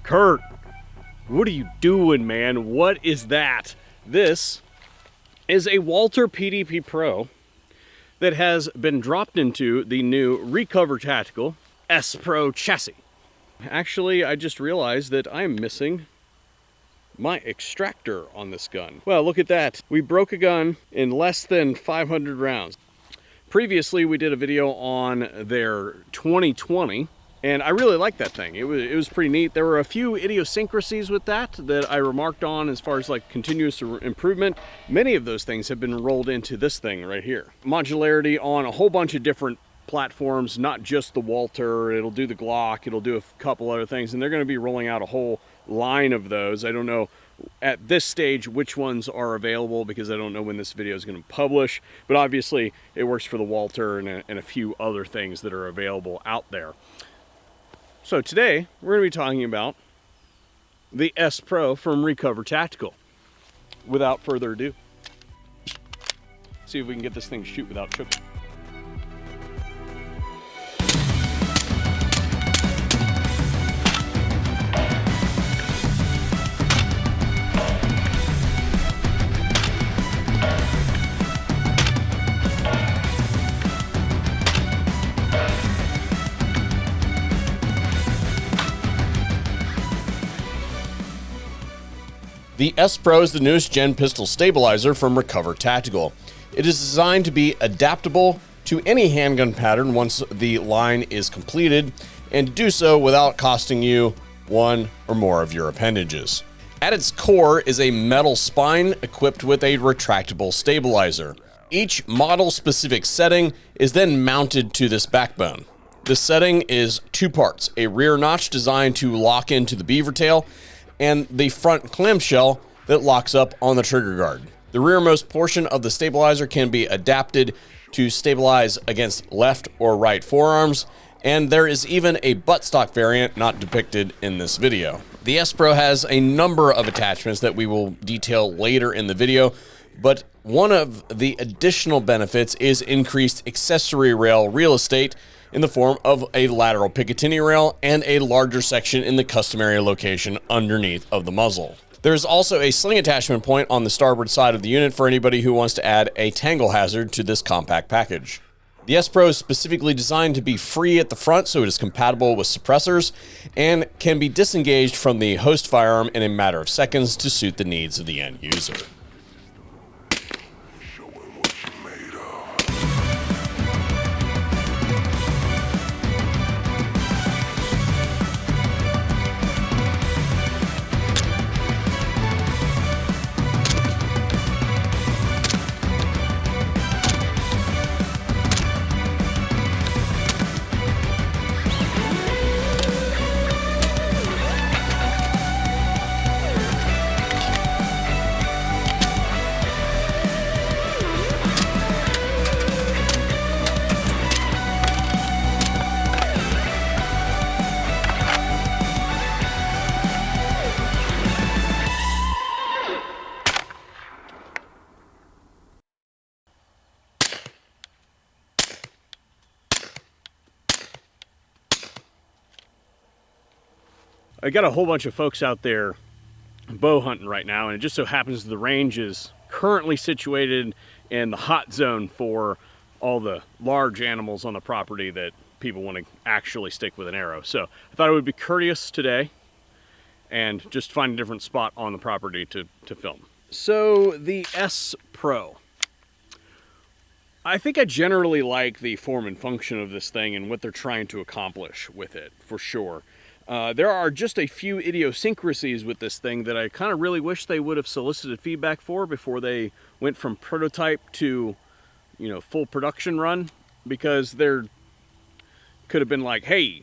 Kurt, what are you doing, man? What is that? This is a Walther PDP Pro that has been dropped into the new Recover Tactical S Pro chassis. Actually, I just realized that I'm missing my extractor on this gun. Well, look at that. We broke a gun in less than 500 rounds. Previously, we did a video on their 2020, and I really liked that thing. It was pretty neat. There were a few idiosyncrasies with that I remarked on as far as like continuous improvement. Many of those things have been rolled into this thing right here. Modularity on a whole bunch of different platforms, not just the Walther. It'll do the Glock, it'll do a couple other things, and they're going to be rolling out a whole line of those. I don't know at this stage which ones are available because I don't know when this video is going to publish, but obviously it works for the Walther and a few other things that are available out there. So today we're going to be talking about the S Pro from Recover Tactical. Without further ado, see if we can get this thing to shoot without choking. The S Pro is the newest gen pistol stabilizer from Recover Tactical. It is designed to be adaptable to any handgun pattern once the line is completed, and to do so without costing you one or more of your appendages. At its core is a metal spine equipped with a retractable stabilizer. Each model-specific setting is then mounted to this backbone. The setting is two parts: a rear notch designed to lock into the beaver tail, and the front clamshell that locks up on the trigger guard. The rearmost portion of the stabilizer can be adapted to stabilize against left or right forearms, and there is even a buttstock variant not depicted in this video. The S Pro has a number of attachments that we will detail later in the video, but one of the additional benefits is increased accessory rail real estate in the form of a lateral Picatinny rail and a larger section in the customary location underneath of the muzzle. There is also a sling attachment point on the starboard side of the unit for anybody who wants to add a tangle hazard to this compact package. The S Pro is specifically designed to be free at the front, so it is compatible with suppressors and can be disengaged from the host firearm in a matter of seconds to suit the needs of the end user. I got a whole bunch of folks out there bow hunting right now, and it just so happens the range is currently situated in the hot zone for all the large animals on the property that people want to actually stick with an arrow. So I thought it would be courteous today and just find a different spot on the property to film. So the S Pro. I think I generally like the form and function of this thing and what they're trying to accomplish with it, for sure. There are just a few idiosyncrasies with this thing that I kind of really wish they would have solicited feedback for before they went from prototype to, full production run, because there could have been like, hey,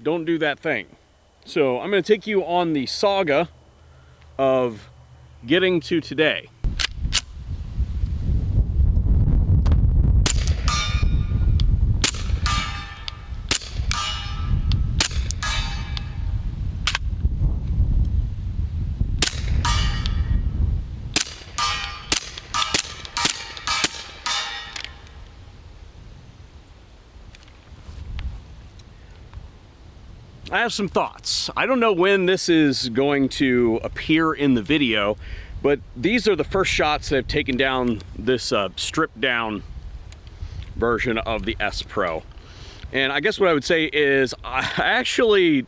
don't do that thing. So I'm going to take you on the saga of getting to today. I have some thoughts. I don't know when this is going to appear in the video, but these are the first shots that have taken down this stripped down version of the S Pro. And I guess what I would say is I actually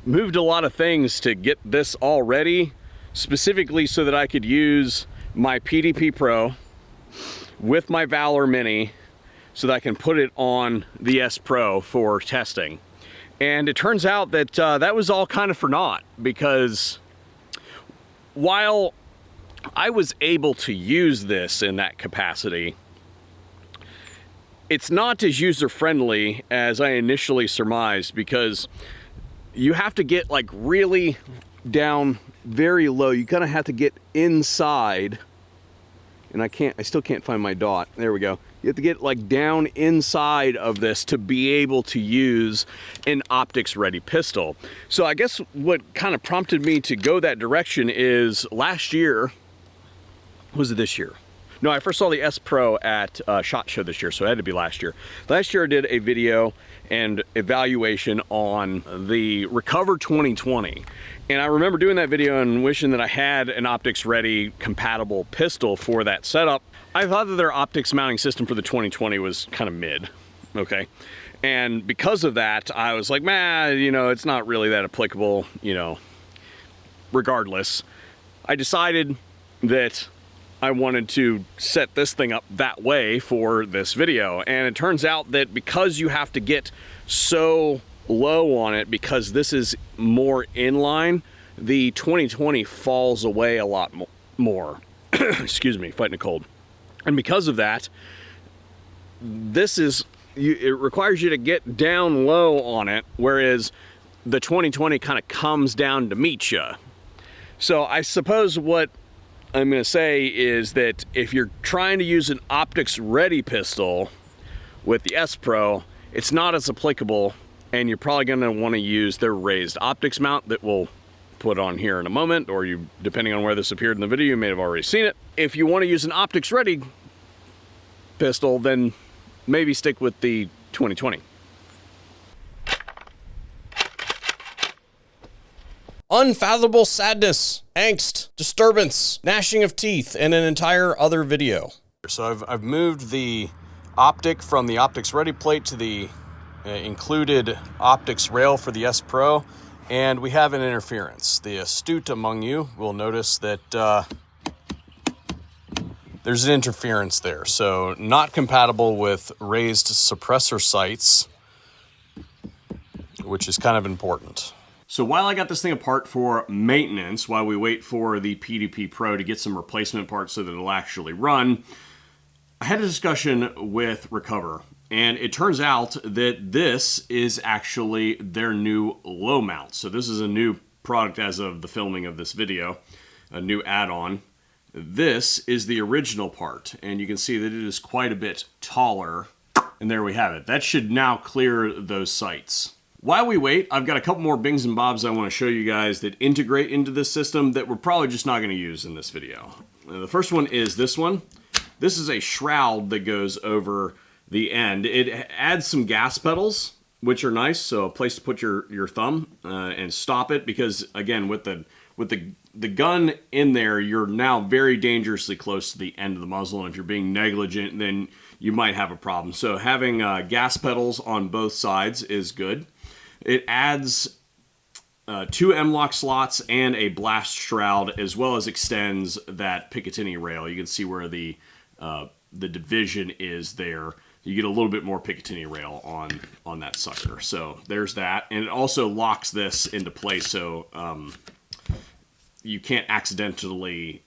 moved a lot of things to get this all ready, specifically so that I could use my PDP Pro with my Valor Mini so that I can put it on the S Pro for testing. And it turns out that that was all kind of for naught, because while I was able to use this in that capacity, it's not as user-friendly as I initially surmised, because you have to get like really down very low. You kind of have to get inside, and I still can't find my dot. There we go. You have to get like down inside of this to be able to use an optics ready pistol. So I guess what kind of prompted me to go that direction is last year, was it this year? No, I first saw the S Pro at SHOT Show this year, so it had to be last year. Last year I did a video and evaluation on the Recover 2020. And I remember doing that video and wishing that I had an optics ready compatible pistol for that setup. I thought that their optics mounting system for the 2020 was kind of mid, okay? And because of that, I was like, man, you know, it's not really that applicable, you know. Regardless, I decided that I wanted to set this thing up that way for this video. And it turns out that because you have to get so low on it, because this is more inline, the 2020 falls away a lot more. Excuse me, fighting a cold. And because of that, it requires you to get down low on it, whereas the 2020 kind of comes down to meet you. So I suppose what I'm going to say is that if you're trying to use an optics ready pistol with the S Pro, it's not as applicable, and you're probably going to want to use their raised optics mount that we'll put on here in a moment, or you, depending on where this appeared in the video, you may have already seen it. If you want to use an optics ready pistol, then maybe stick with the 2020. Unfathomable sadness, angst, disturbance, gnashing of teeth, and an entire other video. So I've moved the optic from the optics ready plate to the included optics rail for the S Pro, and we have an interference. The astute among you will notice that there's an interference there. So not compatible with raised suppressor sights, which is kind of important. So while I got this thing apart for maintenance, while we wait for the PDP Pro to get some replacement parts so that it'll actually run, I had a discussion with Recover, and it turns out that this is actually their new low mount. So this is a new product as of the filming of this video, a new add-on. This is the original part, and you can see that it is quite a bit taller, and there we have it. That should now clear those sights. While we wait, I've got a couple more bings and bobs I want to show you guys that integrate into this system that we're probably just not going to use in this video. The first one is this one. This is a shroud that goes over the end. It adds some gas pedals, which are nice, so a place to put your thumb and stop it, because again, with the gun in there, you're now very dangerously close to the end of the muzzle, and if you're being negligent, then you might have a problem. So having gas pedals on both sides is good. It adds 2 M-LOK slots and a blast shroud, as well as extends that Picatinny rail. You can see where the division is there. You get a little bit more Picatinny rail on that sucker. So there's that. And it also locks this into place, so you can't accidentally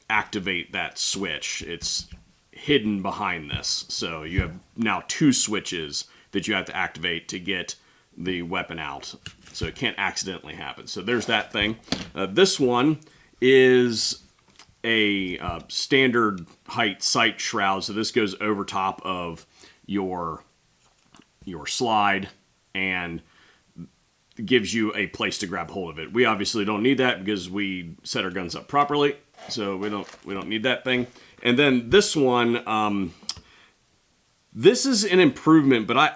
activate that switch. It's hidden behind this. So you have now 2 switches that you have to activate to get the weapon out, so it can't accidentally happen. So there's that thing. This one is a standard height sight shroud, so this goes over top of your slide and gives you a place to grab hold of it. We obviously don't need that because we set our guns up properly, so we don't need that thing. And then this one, this is an improvement, but all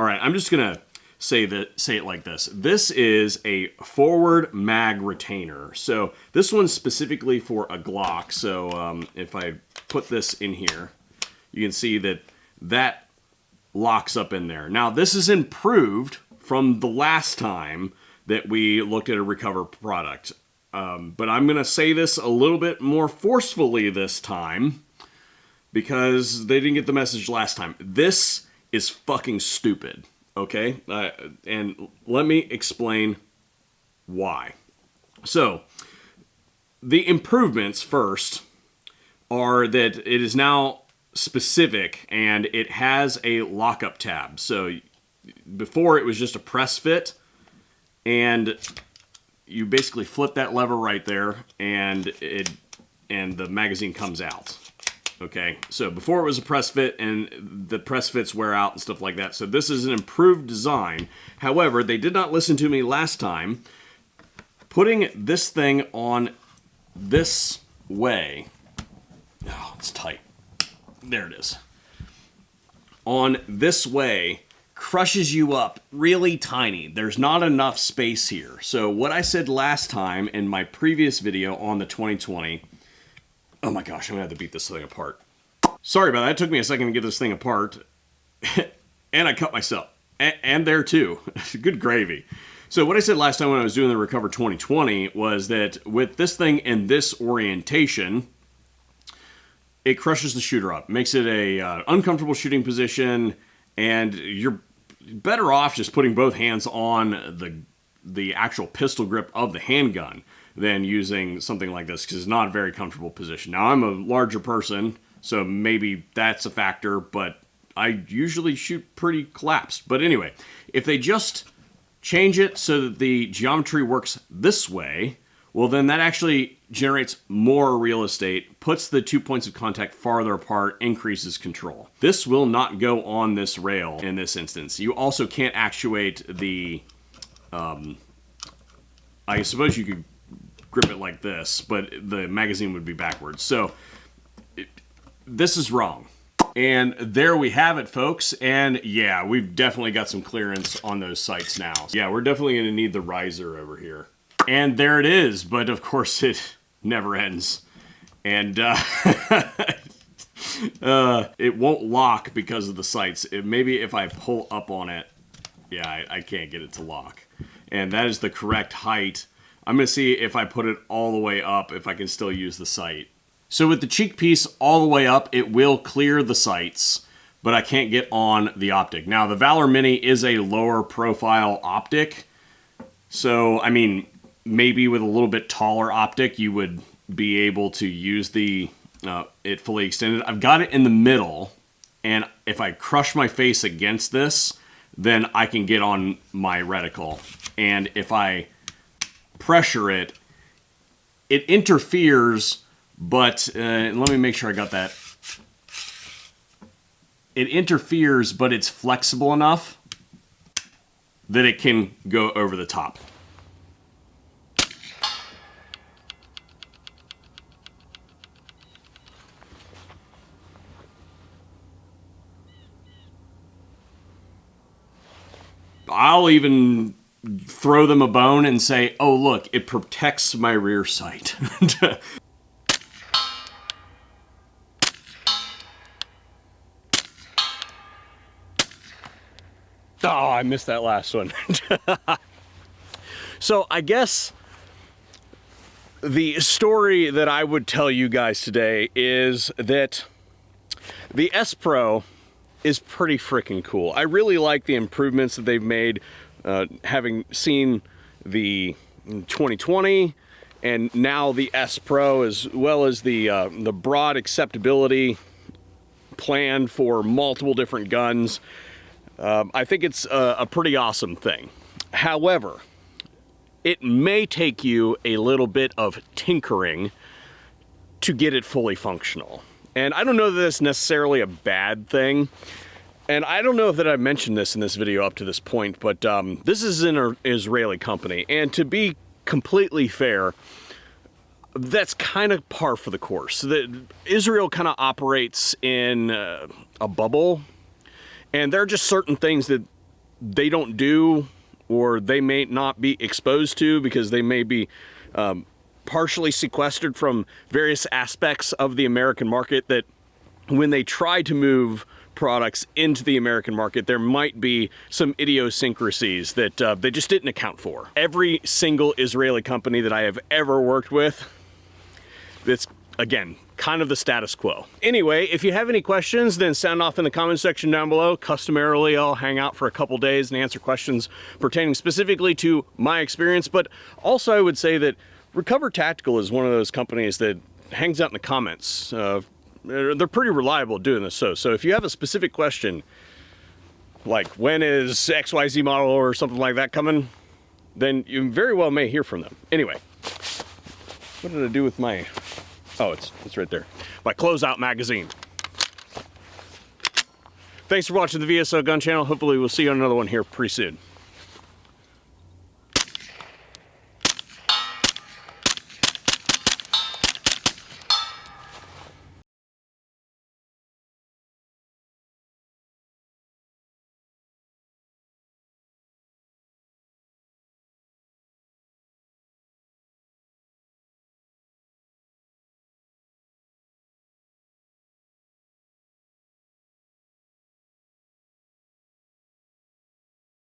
right, I'm just gonna say it like this. This is a forward mag retainer. So this one's specifically for a Glock. So if I put this in here, you can see that that locks up in there. Now this is improved from the last time that we looked at a recover product. But I'm going to say this a little bit more forcefully this time because they didn't get the message last time. This is fucking stupid, okay? And let me explain why. So, the improvements first are that it is now specific and it has a lockup tab. So, before it was just a press fit, and you basically flip that lever right there, and the magazine comes out. Okay, so before it was a press fit, and the press fits wear out and stuff like that. So this is an improved design. However, they did not listen to me last time. Putting this thing on this way, oh, it's tight. There it is. On this way crushes you up really tiny. There's not enough space here. So what I said last time in my previous video on the 2020, oh my gosh, I'm gonna have to beat this thing apart. Sorry about that, it took me a second to get this thing apart. And I cut myself. And there too. Good gravy. So what I said last time when I was doing the Recover 2020 was that with this thing in this orientation, it crushes the shooter up. Makes it a uncomfortable shooting position, and you're better off just putting both hands on the actual pistol grip of the handgun than using something like this, because it's not a very comfortable position. Now, I'm a larger person, so maybe that's a factor, but I usually shoot pretty collapsed. But anyway, if they just change it so that the geometry works this way, well, then that actually generates more real estate, puts the 2 points of contact farther apart, increases control. This will not go on this rail in this instance. You also can't actuate the, I suppose you could grip it like this, but the magazine would be backwards. So this is wrong. And there we have it, folks. And yeah, we've definitely got some clearance on those sights now. Yeah, we're definitely going to need the riser over here. And there it is, but of course it never ends. And it won't lock because of the sights. Maybe if I pull up on it, yeah, I can't get it to lock. And that is the correct height. I'm going to see if I put it all the way up, if I can still use the sight. So with the cheek piece all the way up, it will clear the sights, but I can't get on the optic. Now, the Valor Mini is a lower profile optic. So, I mean, maybe with a little bit taller optic, you would be able to use the it fully extended. I've got it in the middle, and if I crush my face against this, then I can get on my reticle. And if I pressure it, it interferes, but let me make sure I got that. It interferes, but it's flexible enough that it can go over the top. I'll even throw them a bone and say, oh, look, it protects my rear sight. Oh, I missed that last one. So I guess the story that I would tell you guys today is that the S Pro is pretty freaking cool. I really like the improvements that they've made, having seen the 2020 and now the S Pro, as well as the broad acceptability plan for multiple different guns. I think it's a pretty awesome thing. However, it may take you a little bit of tinkering to get it fully functional. And I don't know that that's necessarily a bad thing. And I don't know if that I mentioned this in this video up to this point, but this is an Israeli company. And to be completely fair, that's kind of par for the course. Israel kind of operates in a bubble. And there are just certain things that they don't do, or they may not be exposed to, because they may be partially sequestered from various aspects of the American market, that when they try to move products into the American market, there might be some idiosyncrasies that they just didn't account for. Every single Israeli company that I have ever worked with, that's, again, kind of the status quo. Anyway, if you have any questions, then sound off in the comment section down below. Customarily, I'll hang out for a couple days and answer questions pertaining specifically to my experience, but also I would say that Recover Tactical is one of those companies that hangs out in the comments. They're pretty reliable at doing this. So if you have a specific question, like when is XYZ model or something like that coming, then you very well may hear from them. Anyway, what did I do with my... Oh, it's right there. My closeout magazine. Thanks for watching the VSO Gun Channel. Hopefully we'll see you on another one here pretty soon.